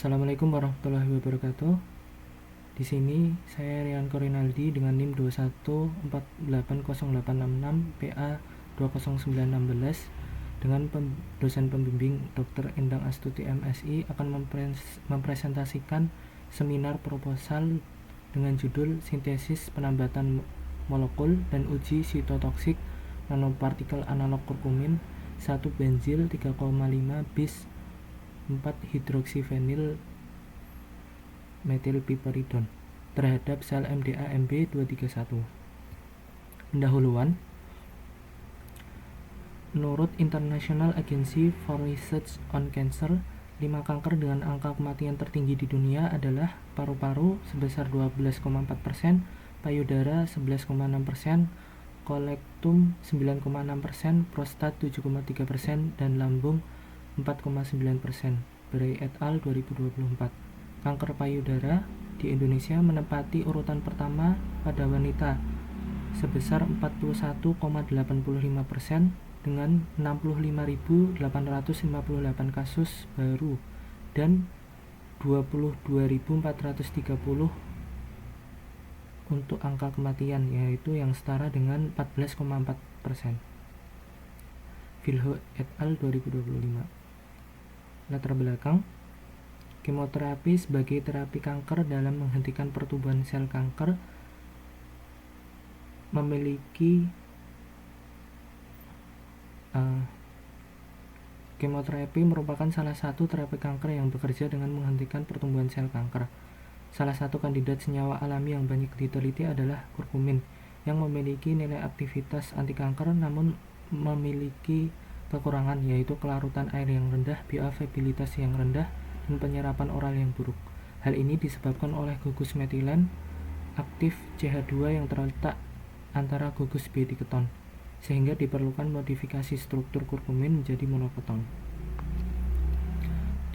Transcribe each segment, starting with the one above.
Assalamualaikum warahmatullahi wabarakatuh. Di sini saya Rian Korinaldi dengan NIM 21480866 PA 20916 dengan dosen pembimbing Dr. Endang Astuti MSI akan mempresentasikan seminar proposal dengan judul Sintesis Penambatan Molekul dan Uji Sitotoksik Nanopartikel Analog Kurkumin 1 benzil 3,5 bis 4 hidroksifenil metilpiperidon terhadap sel MDA-MB 231. Pendahuluan. Menurut International Agency for Research on Cancer, 5 kanker dengan angka kematian tertinggi di dunia adalah paru-paru sebesar 12,4%, payudara 11,6%, kolektum 9,6%, prostat 7,3%, dan lambung 4,9%. Bray et al. 2024. Kanker payudara di Indonesia menempati urutan pertama pada wanita sebesar 41,85% dengan 65.858 kasus baru dan 22.430 untuk angka kematian, yaitu yang setara dengan 14,4%. Vilho et al. 2025. Latar belakang. Kemoterapi sebagai terapi kanker dalam menghentikan pertumbuhan sel kanker kemoterapi merupakan salah satu terapi kanker yang bekerja dengan menghentikan pertumbuhan sel kanker. Salah satu kandidat senyawa alami yang banyak diteliti adalah kurkumin, yang memiliki nilai aktivitas anti kanker namun memiliki kekurangan, yaitu kelarutan air yang rendah, bioavailabilitas yang rendah, dan penyerapan oral yang buruk. Hal ini disebabkan oleh gugus metilen aktif CH2 yang terletak antara gugus B di keton, sehingga diperlukan modifikasi struktur kurkumin menjadi monoketon.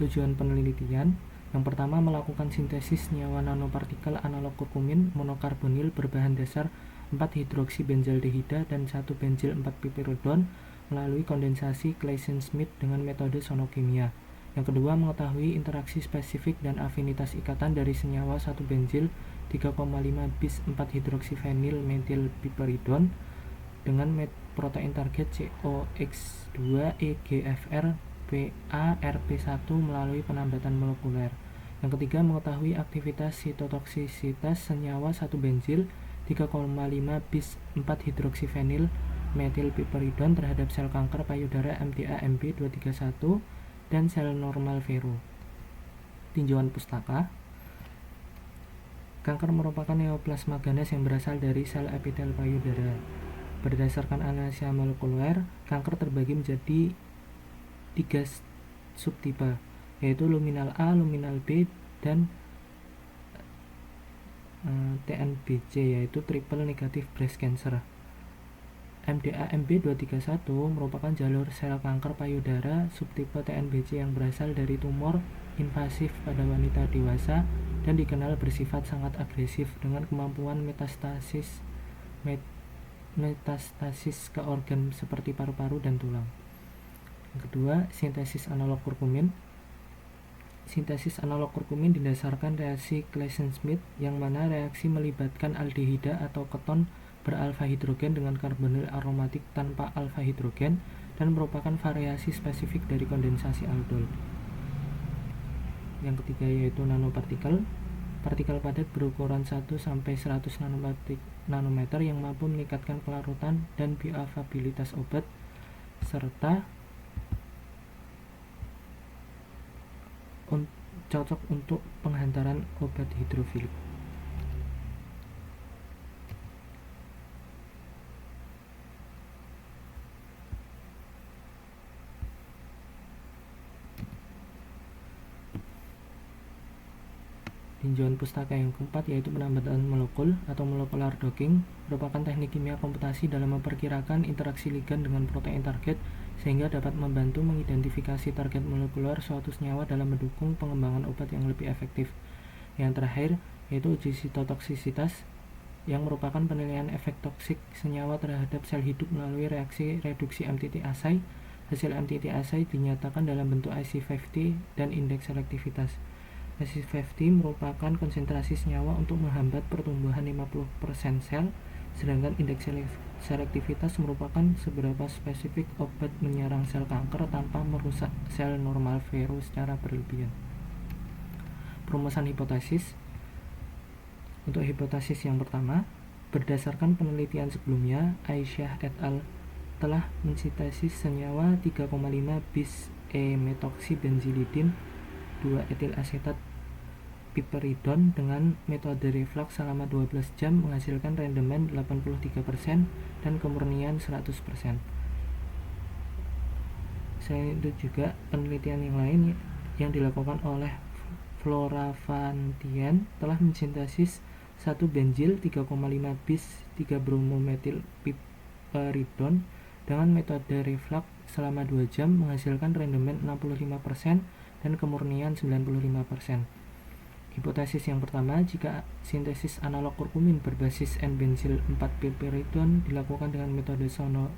Tujuan penelitian. Yang pertama, melakukan sintesis senyawa nanopartikel analog kurkumin monokarbonil berbahan dasar 4-hidroksibenzaldehida dan 1 benzil 4-piperidon melalui kondensasi Claisen-Smith dengan metode sonokimia. Yang kedua, mengetahui interaksi spesifik dan afinitas ikatan dari senyawa 1 benzil 3,5 bis 4 hidroksifenil metilpiperidon dengan protein target COX2 EGFR PARP1 melalui penambatan molekuler. Yang ketiga, mengetahui aktivitas sitotoksisitas senyawa 1 benzil 3,5 bis 4 hidroksifenil metilpiperidon terhadap sel kanker payudara MDA-MB 231 dan sel normal Vero. Tinjauan pustaka. Kanker merupakan neoplasma ganas yang berasal dari sel epitel payudara. Berdasarkan analisa molekuler, kanker terbagi menjadi 3 subtipe, yaitu luminal A, luminal B, dan TNBC, yaitu triple negative breast cancer. MDA-MB 231 merupakan jalur sel kanker payudara subtipe TNBC yang berasal dari tumor invasif pada wanita dewasa dan dikenal bersifat sangat agresif dengan kemampuan metastasis ke organ seperti paru-paru dan tulang. Yang kedua, sintesis analog kurkumin. Sintesis analog kurkumin didasarkan reaksi Claisen-Smith, yang mana reaksi melibatkan aldehida atau keton beralfa hidrogen dengan karbonil aromatik tanpa alfa hidrogen dan merupakan variasi spesifik dari kondensasi aldol. Yang ketiga yaitu nanopartikel. Partikel padat berukuran 1-100 nanometer yang mampu meningkatkan kelarutan dan bioavailabilitas obat serta cocok untuk penghantaran obat hidrofilik. Tinjauan pustaka yang keempat yaitu penambatan molekul atau molecular docking, merupakan teknik kimia komputasi dalam memperkirakan interaksi ligan dengan protein target sehingga dapat membantu mengidentifikasi target molekuler suatu senyawa dalam mendukung pengembangan obat yang lebih efektif. Yang terakhir yaitu uji sitotoksisitas, yang merupakan penilaian efek toksik senyawa terhadap sel hidup melalui reaksi reduksi MTT assay. Hasil MTT assay dinyatakan dalam bentuk IC50 dan indeks selektivitas. IC50 merupakan konsentrasi senyawa untuk menghambat pertumbuhan 50% sel, sedangkan indeks selektivitas merupakan seberapa spesifik obat menyerang sel kanker tanpa merusak sel normal vero secara berlebihan. Perumusan hipotesis. Untuk hipotesis yang pertama, berdasarkan penelitian sebelumnya, Aisyah et al. Telah mensintesis senyawa 3,5 bis metoksibenzilidin 2-etil asetat piperidon dengan metode reflux selama 12 jam menghasilkan rendemen 83% dan kemurnian 100%. Selain itu juga penelitian yang lain yang dilakukan oleh Floravantien telah mensintesis 1 benzil 3,5 bis 3 bromometil piperidon dengan metode reflux selama 2 jam menghasilkan rendemen 65% dan kemurnian 95%. Hipotesis yang pertama, jika sintesis analog kurkumin berbasis N-benzil 4-piperidon dilakukan dengan metode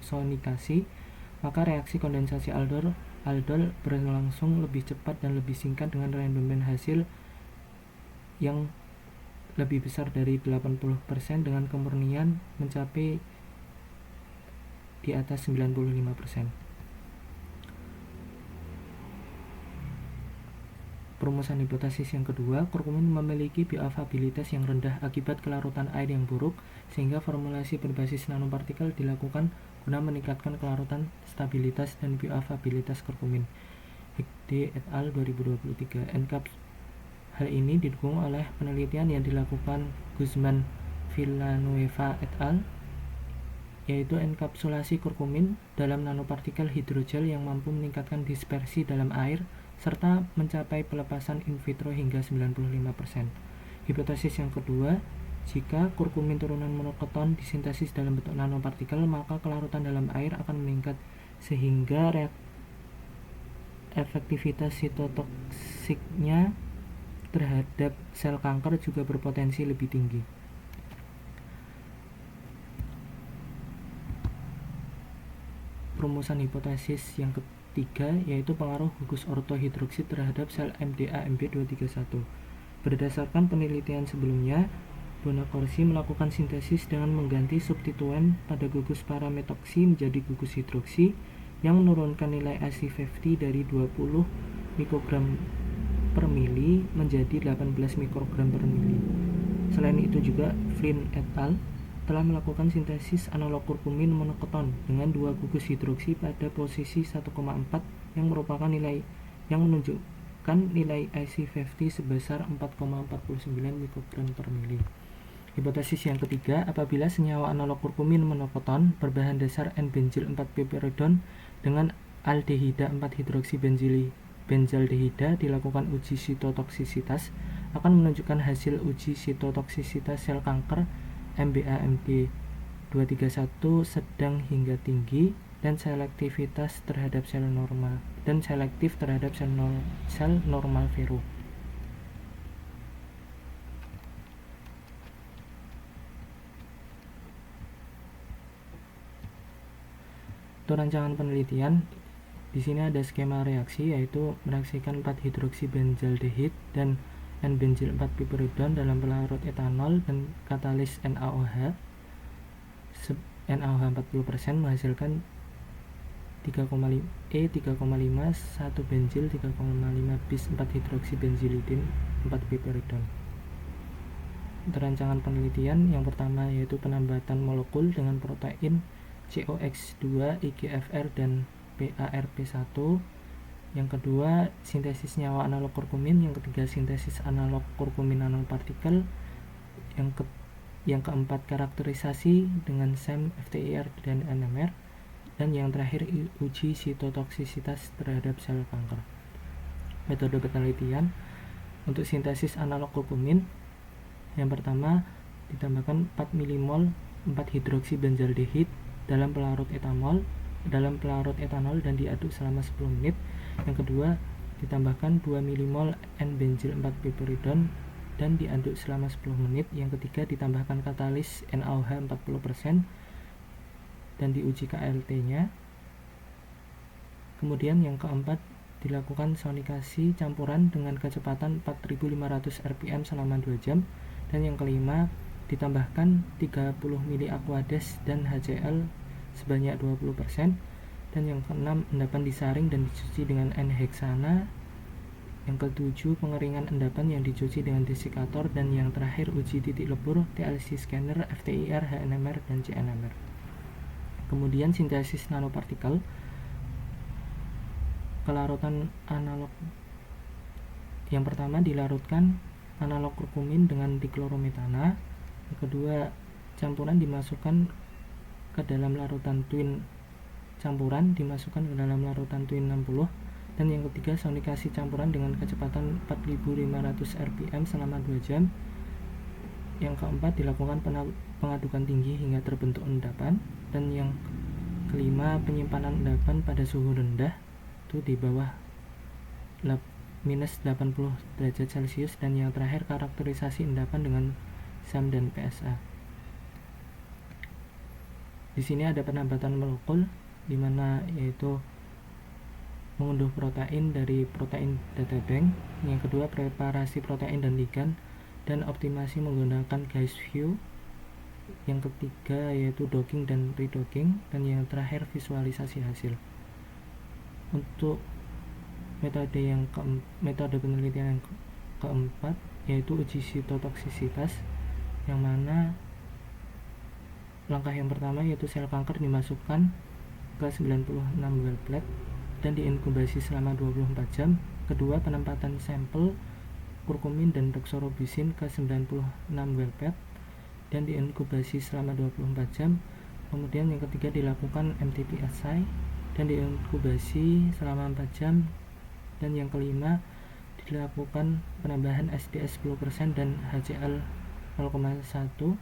sonikasi, maka reaksi kondensasi aldol berlangsung lebih cepat dan lebih singkat dengan rendemen hasil yang lebih besar dari 80% dengan kemurnian mencapai di atas 95%. Perumusan hipotesis yang kedua, kurkumin memiliki bioavailabilitas yang rendah akibat kelarutan air yang buruk, sehingga formulasi berbasis nanopartikel dilakukan guna meningkatkan kelarutan, stabilitas, dan bioavailabilitas kurkumin. Hegde et al. 2023. Hal ini didukung oleh penelitian yang dilakukan Guzman Villanueva et al., yaitu enkapsulasi kurkumin dalam nanopartikel hidrogel yang mampu meningkatkan dispersi dalam air serta mencapai pelepasan in vitro hingga 95%. Hipotesis yang kedua, jika kurkumin turunan monoketon disintesis dalam bentuk nanopartikel, maka kelarutan dalam air akan meningkat sehingga efektivitas sitotoksiknya terhadap sel kanker juga berpotensi lebih tinggi. Perumusan hipotesis yang ketiga yaitu pengaruh gugus ortohidroksid terhadap sel MDA-MB231. Berdasarkan penelitian sebelumnya, Bonacorsi melakukan sintesis dengan mengganti substituen pada gugus parametoksi menjadi gugus hidroksi yang menurunkan nilai IC50 dari 20 mikrogram per mili menjadi 18 mikrogram per mili. Selain itu juga Flynn et al. Telah melakukan sintesis analog kurkumin monoketon dengan 2 gugus hidroksi pada posisi 1,4 yang merupakan nilai yang menunjukkan nilai IC50 sebesar 4,49 mikrogram per mili. Hipotesis yang ketiga, apabila senyawa analog kurkumin monoketon berbahan dasar N-benzil 4-piperidon dengan aldehida 4-hidroksibenzaldehida dilakukan uji sitotoksisitas, akan menunjukkan hasil uji sitotoksisitas sel kanker MBA-MD231 sedang hingga tinggi dan selektivitas terhadap sel normal dan selektif terhadap sel normal vero. Untuk rancangan penelitian, di sini ada skema reaksi, yaitu mereaksikan 4-hidroksibenzaldehid dan N-benzil 4-piperidon dalam pelarut etanol dan katalis NaOH. NaOH 40% menghasilkan 3,5 1 benzil 3,5 bis 4-hidroksibenzilidin 4-piperidon. Untuk rancangan penelitian yang pertama yaitu penambatan molekul dengan protein COX2, IGFR dan PARP1. Yang kedua, sintesis senyawa analog kurkumin. Yang ketiga, sintesis analog kurkumin nanopartikel. Yang keempat, karakterisasi dengan SEM, FTIR, dan NMR. Dan yang terakhir, uji sitotoksisitas terhadap sel kanker. Metode penelitian untuk sintesis analog kurkumin. Yang pertama, ditambahkan 4 mmol 4-hidroksibenzaldehid dalam pelarut etanol dan diaduk selama 10 menit. Yang kedua, ditambahkan 2 mmol N-benzil 4-piperidon dan diaduk selama 10 menit. Yang ketiga, ditambahkan katalis NaOH 40% dan diuji KLT-nya. Kemudian yang keempat, dilakukan sonikasi campuran dengan kecepatan 4.500 rpm selama 2 jam. Dan yang kelima, ditambahkan 30 mili Aquades dan HCl sebanyak 20%. Dan yang keenam, endapan disaring dan dicuci dengan N-heksana. Yang ketujuh, pengeringan endapan yang dicuci dengan desikator. Dan yang terakhir, uji titik lebur, TLC scanner, FTIR, HNMR, dan CNMR. Kemudian sintesis nanopartikel. Kelarutan analog. Yang pertama, dilarutkan analog kurkumin dengan diklorometana. Yang kedua, campuran dimasukkan ke dalam larutan twin campuran dimasukkan ke dalam larutan twin 60. Dan yang ketiga, sonikasi campuran dengan kecepatan 4.500 rpm selama 2 jam. Yang keempat, dilakukan pengadukan tinggi hingga terbentuk endapan. Dan yang kelima, penyimpanan endapan pada suhu rendah, itu di bawah minus 80 derajat Celcius. Dan yang terakhir, karakterisasi endapan dengan SAM dan PSA. Di sini ada penambatan molekul, di mana yaitu mengunduh protein dari protein databank. Yang kedua, preparasi protein dan ligan dan optimasi menggunakan guide view. Yang ketiga yaitu docking dan redocking. Dan yang terakhir, visualisasi hasil. Untuk metode penelitian yang keempat yaitu uji sitotoksisitas, yang mana langkah yang pertama yaitu sel kanker dimasukkan ke 96 well plate dan diinkubasi selama 24 jam. Kedua, penempatan sampel kurkumin dan doxorubicin ke 96 well plate dan diinkubasi selama 24 jam. Kemudian yang ketiga, dilakukan MTP assay dan diinkubasi selama 4 jam. Dan yang kelima, dilakukan penambahan SDS 10% dan HCl 0,1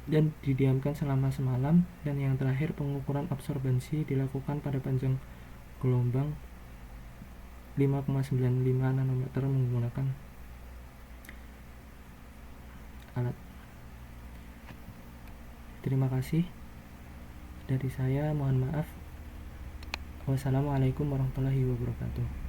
dan didiamkan selama semalam. Dan yang terakhir, pengukuran absorbensi dilakukan pada panjang gelombang 5,95 nanometer menggunakan alat. Terima kasih dari saya, mohon maaf. Wassalamualaikum warahmatullahi wabarakatuh.